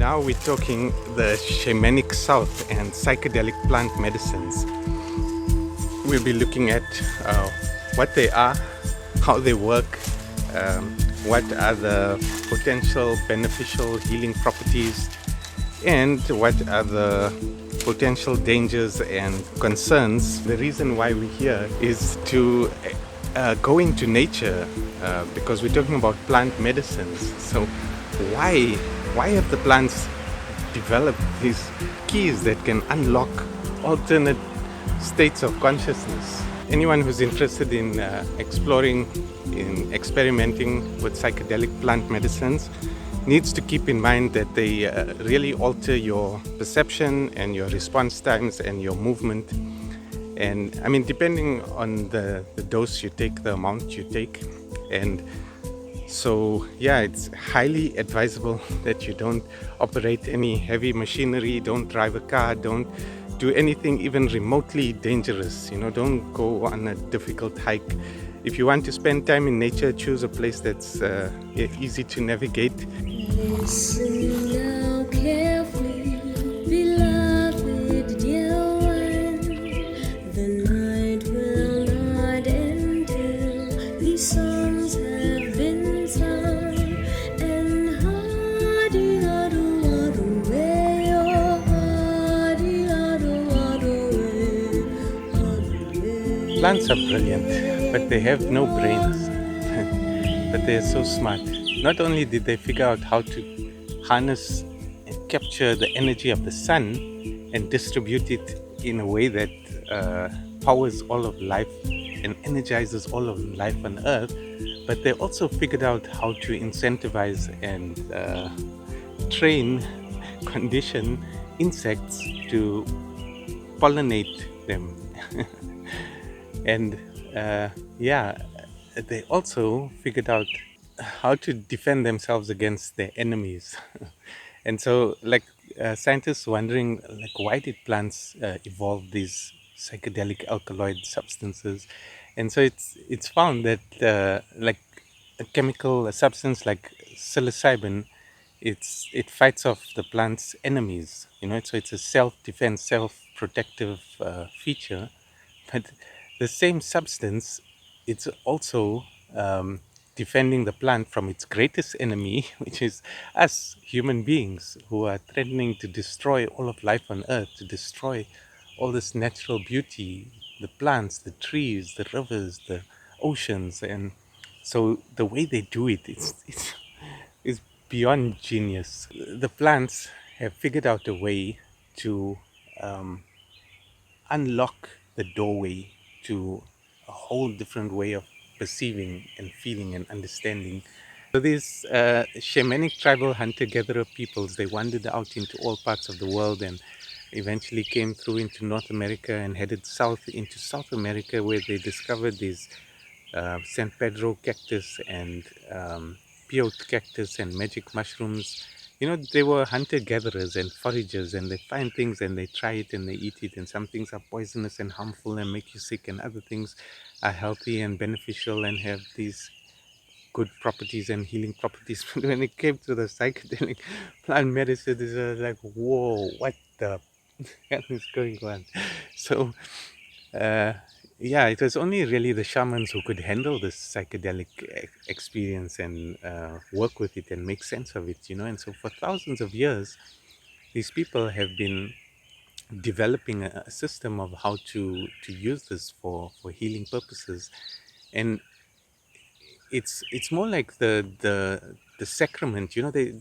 Now we're talking the Shamanic South and Psychedelic Plant Medicines. We'll be looking at what they are, how they work, what are the potential beneficial healing properties, and what are the potential dangers and concerns. The reason why we're here is to go into nature because we're talking about plant medicines. So why have the plants developed these keys that can unlock alternate states of consciousness? Anyone who's interested in exploring, in experimenting with psychedelic plant medicines needs to keep in mind that they really alter your perception and your response times and your movement. And I mean, depending on the dose you take, the amount you take. And so, yeah, it's highly advisable that you don't operate any heavy machinery, don't drive a car, don't do anything even remotely dangerous. Don't go on a difficult hike. If you want to spend time in nature, choose a place that's easy to navigate. Listen now carefully, beloved dear one. The night will not end till these songs have been sung. And hardy, away, oh hardy, away. Plants are brilliant, but they have no brains. But they are so smart. Not only did they figure out how to harness and capture the energy of the sun and distribute it in a way that powers all of life and energizes all of life on Earth, but they also figured out how to incentivize and train, condition insects to pollinate them. And they also figured out how to defend themselves against their enemies. And so, scientists wondering, why did plants evolve these psychedelic alkaloid substances? And so it's found that a chemical substance like psilocybin, it fights off the plant's enemies. So it's a self-defense, self-protective feature. But the same substance, it's also defending the plant from its greatest enemy, which is us human beings, who are threatening to destroy all of life on Earth, to destroy all this natural beauty, the plants, the trees, the rivers, the oceans. And so the way they do it, it's beyond genius. The plants have figured out a way to unlock the doorway to a whole different way of perceiving and feeling and understanding. So these shamanic tribal hunter-gatherer peoples, they wandered out into all parts of the world and eventually came through into North America and headed south into South America, where they discovered these San Pedro cactus and peyote cactus and magic mushrooms. They were hunter-gatherers and foragers, and they find things and they try it and they eat it, and some things are poisonous and harmful and make you sick, and other things are healthy and beneficial and have these good properties and healing properties. But when it came to the psychedelic plant medicine, it was like, whoa, what the hell is going on? So it was only really the shamans who could handle this psychedelic experience and work with it and make sense of it, And so for thousands of years, these people have been developing a system of how to use this for healing purposes. And it's more like the sacrament,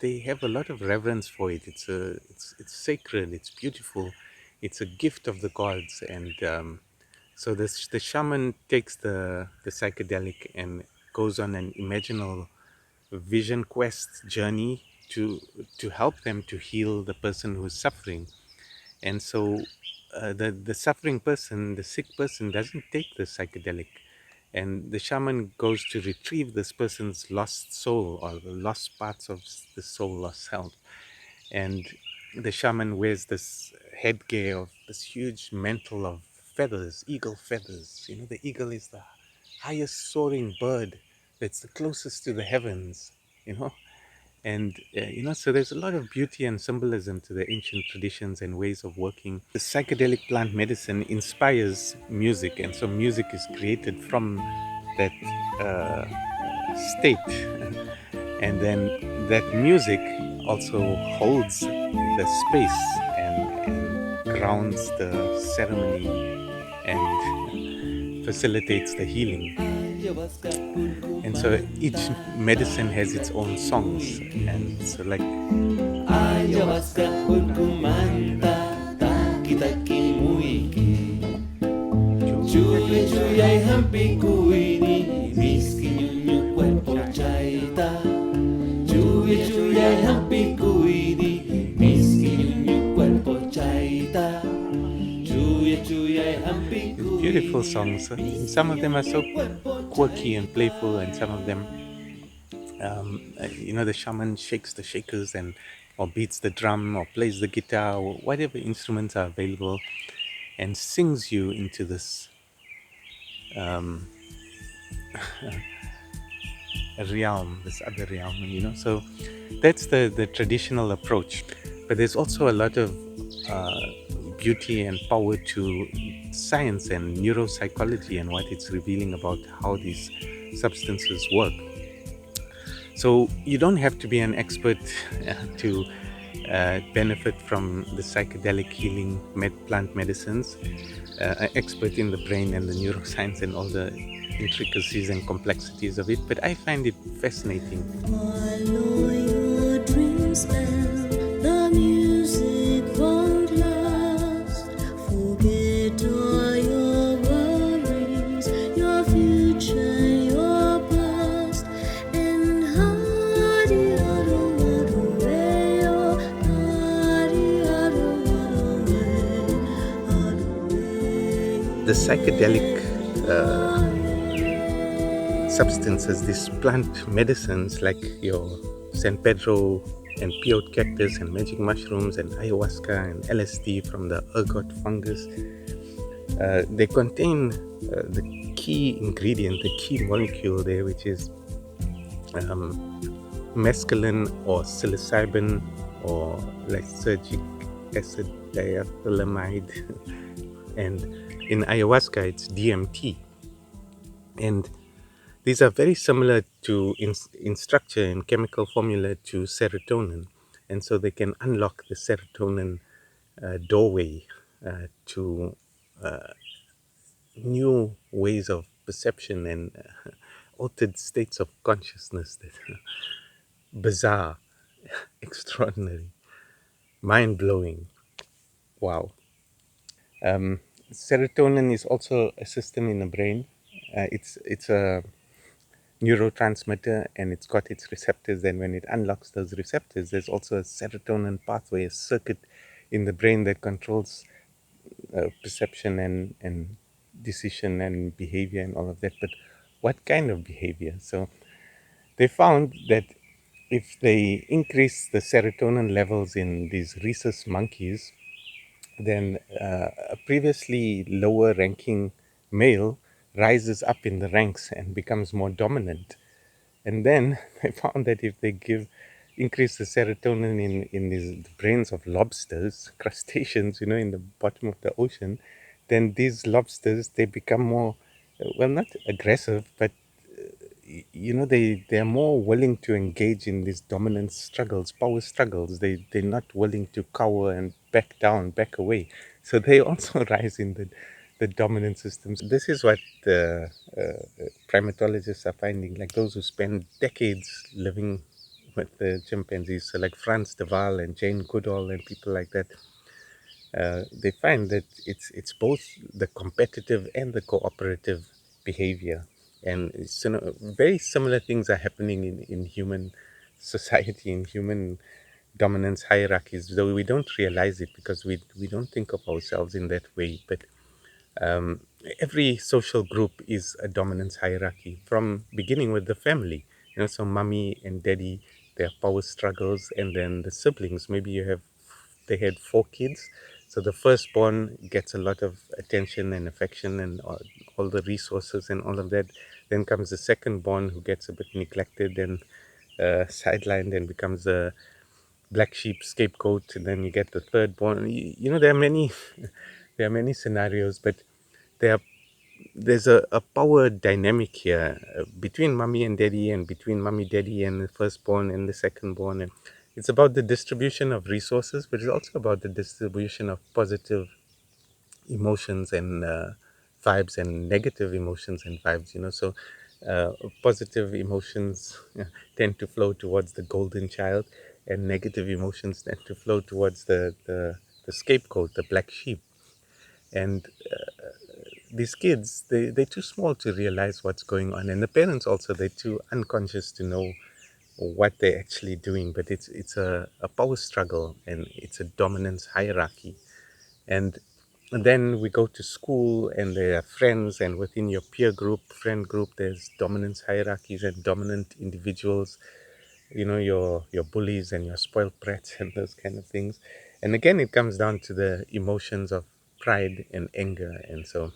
they have a lot of reverence for it. It's sacred, it's beautiful, it's a gift of the gods. And so the shaman takes the psychedelic and goes on an imaginal vision quest journey to help them to heal the person who's suffering. And so the suffering person, the sick person, doesn't take the psychedelic, and the shaman goes to retrieve this person's lost soul, or the lost parts of the soul, lost self. And the shaman wears this headgear of this huge mantle of feathers, eagle feathers. The eagle is the highest soaring bird that's the closest to the heavens, And so there's a lot of beauty and symbolism to the ancient traditions and ways of working. The psychedelic plant medicine inspires music, and so music is created from that state. And then that music also holds the space and grounds the ceremony and facilitates the healing. And so each medicine has its own songs. And so, like, Ayahuasca hulkumanta taki taki muiki Chuya chuya y hampi kuini Miski ñuñu cuerpo chaita Chuya chuya y hampi kuini Miski ñuñu cuerpo chaita Chuya chuya y hampi kuini beautiful songs. Some of them are so quirky and playful, and some of them, the shaman shakes the shakers and or beats the drum or plays the guitar or whatever instruments are available and sings you into this realm, this other realm. So that's the traditional approach. But there's also a lot of beauty and power to science and neuropsychology and what it's revealing about how these substances work. So you don't have to be an expert to benefit from the psychedelic healing plant medicines, an expert in the brain and the neuroscience and all the intricacies and complexities of it, but I find it fascinating. Follow your dreams now, the music won't last. Forget all your worries, your future, your past. And hurry, away, The psychedelic substances, these plant medicines like your San Pedro and Peyote cactus and magic mushrooms and ayahuasca and LSD from the Ergot Fungus, they contain the key ingredient, the key molecule there, which is mescaline or psilocybin or lysergic acid diethylamide. And in ayahuasca, it's DMT. And these are very similar to in structure and chemical formula to serotonin. And so they can unlock the serotonin doorway to new ways of perception and altered states of consciousness that bizarre, extraordinary, mind-blowing. Wow. Serotonin is also a system in the brain. It's a neurotransmitter, and it's got its receptors. And when it unlocks those receptors, there's also a serotonin pathway, a circuit in the brain that controls perception and decision and behavior and all of that. But what kind of behavior? So they found that if they increase the serotonin levels in these rhesus monkeys, then a previously lower ranking male rises up in the ranks and becomes more dominant. And then they found that if they increase the serotonin in the brains of lobsters, crustaceans, in the bottom of the ocean, then these lobsters, they become more, well, not aggressive, but they're more willing to engage in these dominance struggles, power struggles. They're not willing to cower and back down, back away. So they also rise in the dominant systems. This is what primatologists are finding, like those who spend decades living with the chimpanzees, so like Franz de Waal and Jane Goodall and people like that. They find that it's both the competitive and the cooperative behavior, and very similar things are happening in human society, in human dominance hierarchies, though we don't realize it because we don't think of ourselves in that way. But every social group is a dominance hierarchy from beginning with the family. So mommy and daddy, their power struggles, and then the siblings. Maybe they had 4 kids, so the firstborn gets a lot of attention and affection and all the resources and all of that. Then comes the secondborn, who gets a bit neglected, and sidelined and becomes the black sheep scapegoat, and then you get the third born. There are many, there are many scenarios, but there are there's a power dynamic here between mommy and daddy, and between mommy, daddy, and the firstborn and the secondborn, and it's about the distribution of resources, but it's also about the distribution of positive emotions and vibes, and negative emotions and vibes. So uh, positive emotions tend to flow towards the golden child, and negative emotions tend to flow towards the scapegoat, the black sheep. And these kids, they're too small to realize what's going on, and the parents also, they're too unconscious to know what they're actually doing. But it's a power struggle, and it's a dominance hierarchy. And then we go to school, and there are friends, and within your peer group, friend group, there's dominance hierarchies and dominant individuals, your bullies and your spoiled brats and those kind of things. And again, it comes down to the emotions of pride and anger. And so,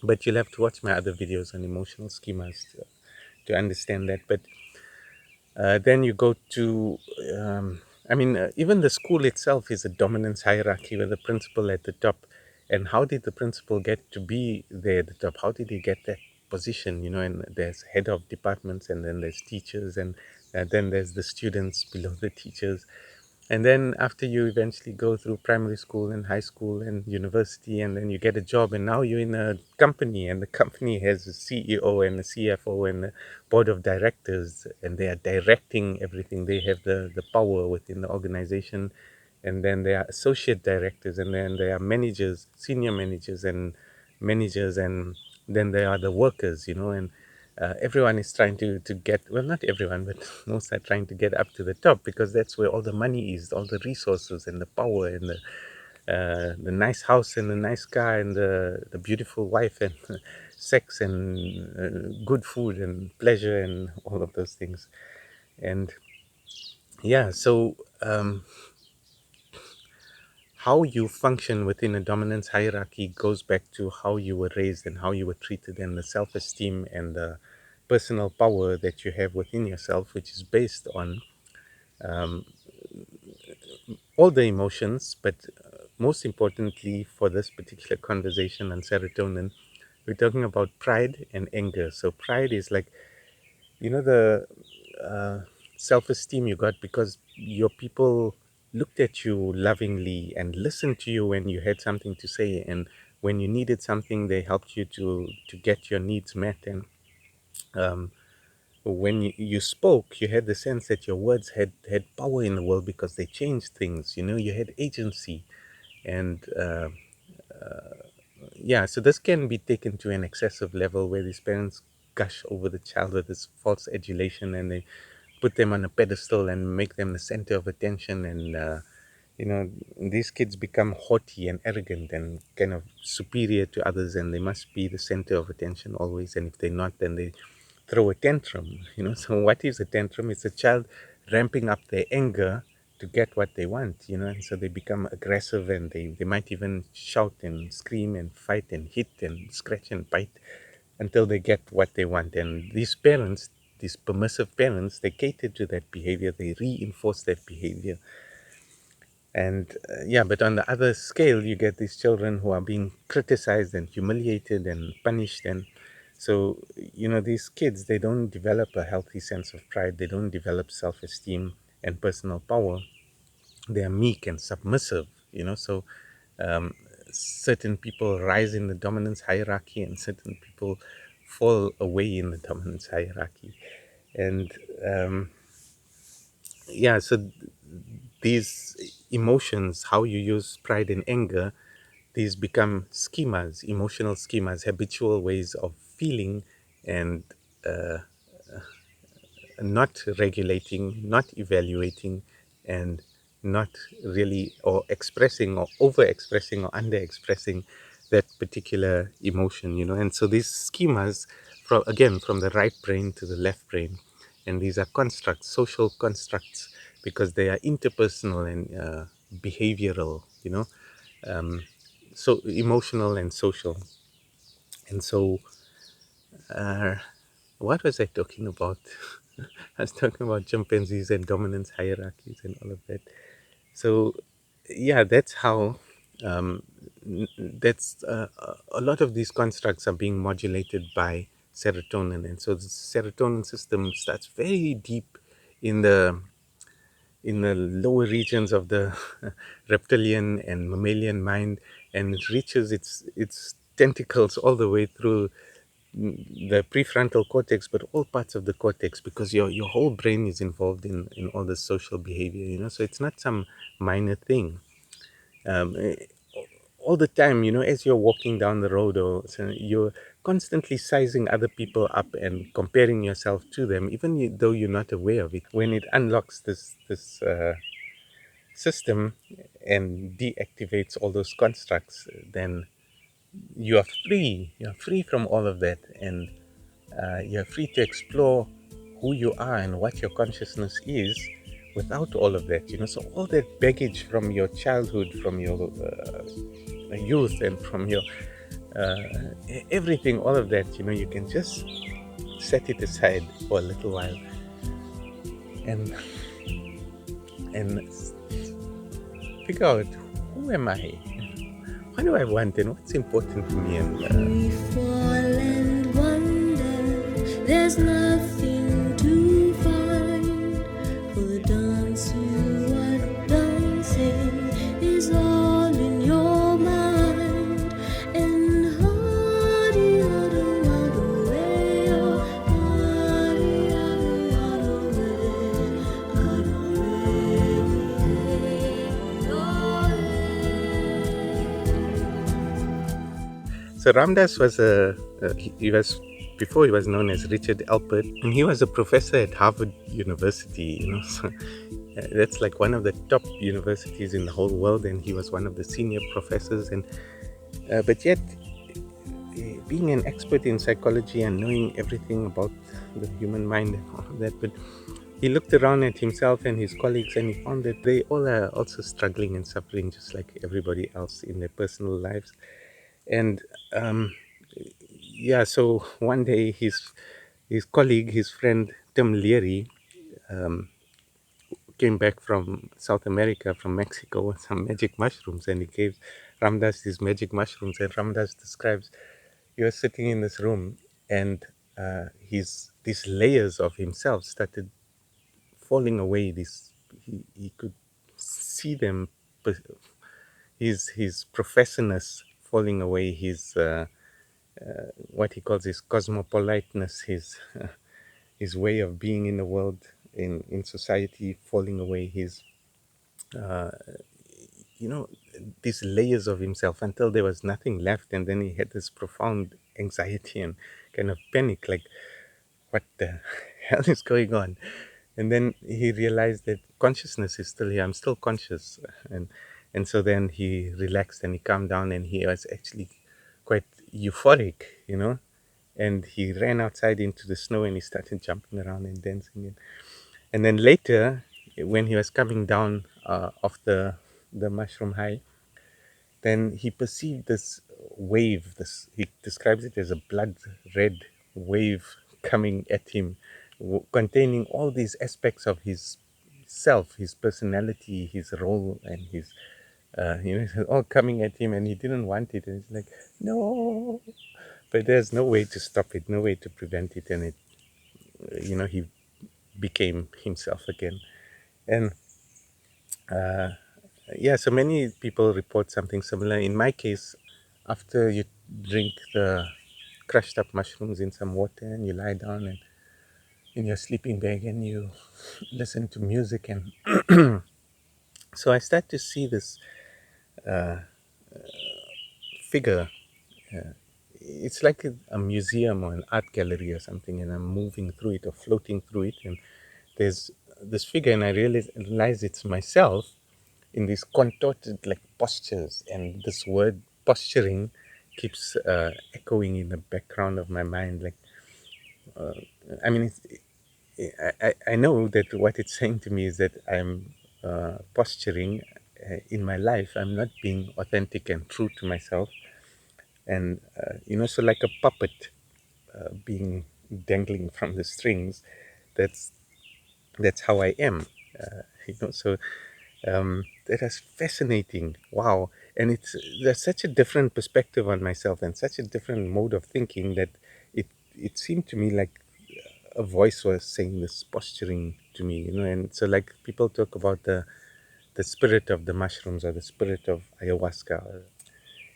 but you'll have to watch my other videos on emotional schemas to understand that. But then you go to, even the school itself is a dominance hierarchy with the principal at the top. And how did the principal get to be there at the top? How did he get that position? And there's head of departments, and then there's teachers, and then there's the students below the teachers. And then after you eventually go through primary school and high school and university, and then you get a job, and now you're in a company, and the company has a CEO and a CFO and a board of directors, and they are directing everything. They have the power within the organization. And then there are associate directors, and then there are managers, senior managers, and then there are the workers, and everyone is trying to get, well, not everyone, but most are trying to get up to the top, because that's where all the money is, all the resources and the power, and the nice house and the nice car, and the beautiful wife, and sex, and good food and pleasure, and all of those things. And yeah, so how you function within a dominance hierarchy goes back to how you were raised and how you were treated, and the self-esteem and the personal power that you have within yourself, which is based on all the emotions. But most importantly, for this particular conversation on serotonin, we're talking about pride and anger. So pride is like, the uh, self-esteem you got because your people looked at you lovingly and listened to you when you had something to say, and when you needed something, they helped you to get your needs met. And um, when you spoke, you had the sense that your words had power in the world because they changed things. You had agency. And yeah, so this can be taken to an excessive level where these parents gush over the child with this false adulation, and they put them on a pedestal and make them the center of attention. And you know these kids become haughty and arrogant and kind of superior to others, and they must be the center of attention always, and if they're not, then they throw a tantrum. So what is a tantrum? It's a child ramping up their anger to get what they want, and so they become aggressive, and they might even shout and scream and fight and hit and scratch and bite until they get what they want. And these parents, these permissive parents, they cater to that behavior, they reinforce that behavior. And yeah, but on the other scale, you get these children who are being criticized and humiliated and punished. And so, these kids, they don't develop a healthy sense of pride, they don't develop self-esteem and personal power. They are meek and submissive. So um, certain people rise in the dominance hierarchy, and certain people fall away in the dominance hierarchy. And yeah, so these emotions, how you use pride and anger, these become schemas, emotional schemas, habitual ways of feeling, and not regulating, not evaluating, and not really, or expressing, or over expressing, or under expressing that particular emotion. And so these schemas, from the right brain to the left brain, and these are constructs, social constructs, because they are interpersonal and behavioral, so emotional and social. And so what was I talking about? I was talking about chimpanzees and dominance hierarchies and all of that. So, yeah, that's how. That's a lot of these constructs are being modulated by serotonin, and so the serotonin system starts very deep in the lower regions of the reptilian and mammalian mind, and it reaches its tentacles all the way through the prefrontal cortex, but all parts of the cortex, because your whole brain is involved in all the social behavior, so it's not some minor thing. um, eh, all the time, as you're walking down the road, or so, you're constantly sizing other people up and comparing yourself to them, even though you're not aware of it. When it unlocks this system and deactivates all those constructs, then you're free from all of that, and you're free to explore who you are and what your consciousness is without all of that. So all that baggage from your childhood, from your youth, and from your uh, everything, all of that, you can just set it aside for a little while, and and figure out, who am I, what do I want, and what's important to me, and We fall and wonder, there's nothing to find. For the dance you are dancing is all in your mind. And hardy, hardy, hardy, hardy, So Ramdas was he was, before he was known as Richard Alpert, and he was a professor at Harvard University. So that's like one of the top universities in the whole world, and he was one of the senior professors. And but yet, being an expert in psychology and knowing everything about the human mind and all of that, but he looked around at himself and his colleagues, and he found that they all are also struggling and suffering just like everybody else in their personal lives. And yeah, so one day his colleague, his friend Tim Leary, came back from South America, from Mexico, with some magic mushrooms, and he gave Ramdas these magic mushrooms. And Ramdas describes, he was sitting in this room, and these layers of himself started falling away. He could see them, his professorness falling away, his what he calls his cosmopoliteness, his way of being in the world, in society, falling away, his you know these layers of himself, until there was nothing left. And then he had this profound anxiety and kind of panic, like, what the hell is going on? And then he realized that consciousness is still here, I'm still conscious. And so then he relaxed and he calmed down, and he was actually quite euphoric, and he ran outside into the snow, and he started jumping around and dancing. And then later, when he was coming down off the mushroom high, then he perceived this wave. He describes it as a blood red wave coming at him, containing all these aspects of his self, his personality, his role, and his all coming at him, and he didn't want it. And it's like, no, but there's no way to stop it, no way to prevent it, and he became himself again. And yeah, so many people report something similar. In my case, after you drink the crushed up mushrooms in some water, and you lie down and in your sleeping bag, and you listen to music, and so I start to see this figure. It's like a museum or an art gallery or something, and I'm moving through it or floating through it, and there's this figure, and I realize it's myself in these contorted like postures, and this word posturing keeps echoing in the background of my mind. Like, I mean, I know that what it's saying to me is that I'm posturing in my life. I'm not being authentic and true to myself, and so like a puppet being dangling from the strings, that's that's how I am. So that is fascinating. Wow. And there's such a different perspective on myself and such a different mode of thinking that it seemed to me like a voice was saying this, posturing to me, and so like people talk about the spirit of the mushrooms or the spirit of ayahuasca.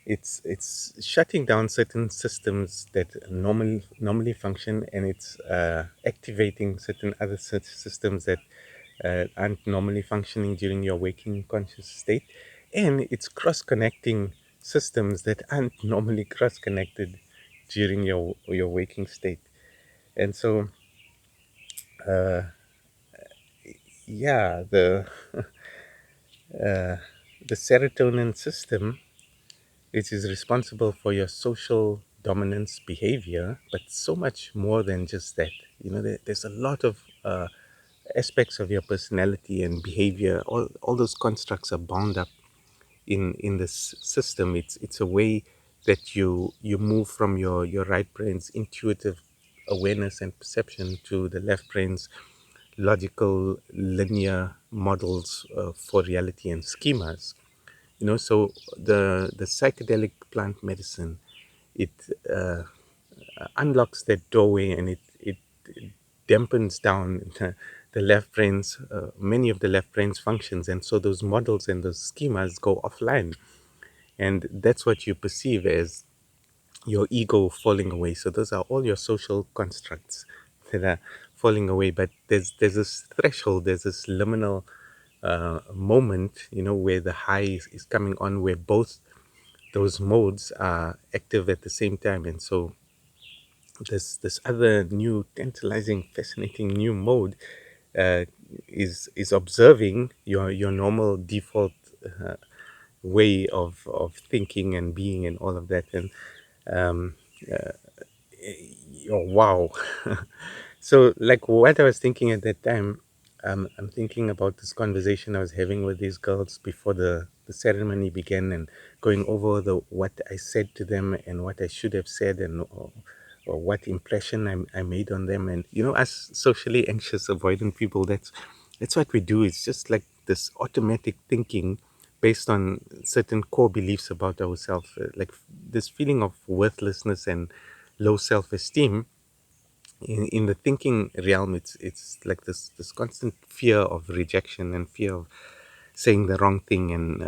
It's shutting down certain systems that normally function, and it's activating certain other systems that aren't normally functioning during your waking conscious state, and it's cross connecting systems that aren't normally cross connected during your waking state. And so yeah, the serotonin system, which is responsible for your social dominance behavior, but so much more than just that. There's a lot of aspects of your personality and behavior. All those constructs are bound up in this system. It's a way that you move from your right brain's intuitive awareness and perception to the left brain's logical linear models for reality and schemas. So the psychedelic plant medicine, it unlocks that doorway, and it dampens down the left brain's many of the left brain's functions, and so those models and those schemas go offline, and that's what you perceive as your ego falling away. So those are all your social constructs that are falling away. But there's this threshold, there's this liminal moment, where the high is coming on, where both those modes are active at the same time. And so this other new, tantalizing, fascinating new mode uh, is observing your normal default uh, way of thinking and being and all of that. And um, oh, wow. So like what I was thinking at that time, I'm thinking about this conversation I was having with these girls before the ceremony began, and going over what I said to them and what I should have said, and or what impression I made on them. And us socially anxious avoidant people, that's what we do. It's just like this automatic thinking based on certain core beliefs about ourselves, like this feeling of worthlessness and low self-esteem. In the thinking realm, it's like this constant fear of rejection and fear of saying the wrong thing, and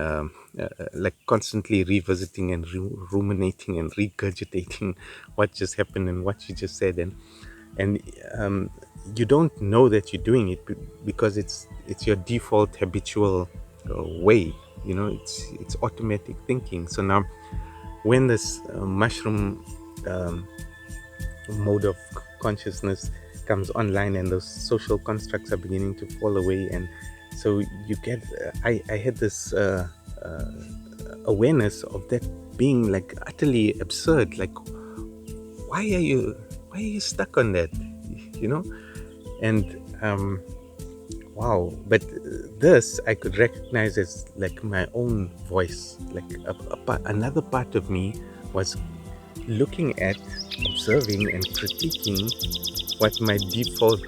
like constantly revisiting and ruminating and regurgitating what just happened and what you just said. And you don't know that you're doing it because it's your default habitual way. It's automatic thinking. So now when this mushroom mode of consciousness comes online, and those social constructs are beginning to fall away, and so you get I had this awareness of that being like utterly absurd. Like, why are you stuck on that, you know and wow. But this I could recognize as like my own voice, like another part of me was looking at, observing, and critiquing what my default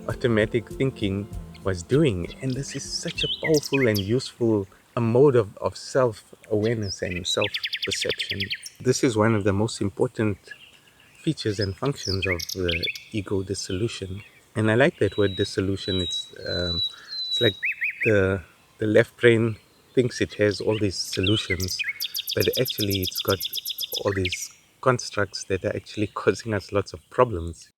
automatic thinking was doing. And this is such a powerful and useful a mode of self-awareness and self-perception. This is one of the most important features and functions of the ego dissolution. And I like that word dissolution. It's like the left brain thinks it has all these solutions, but actually it's got all these constructs that are actually causing us lots of problems.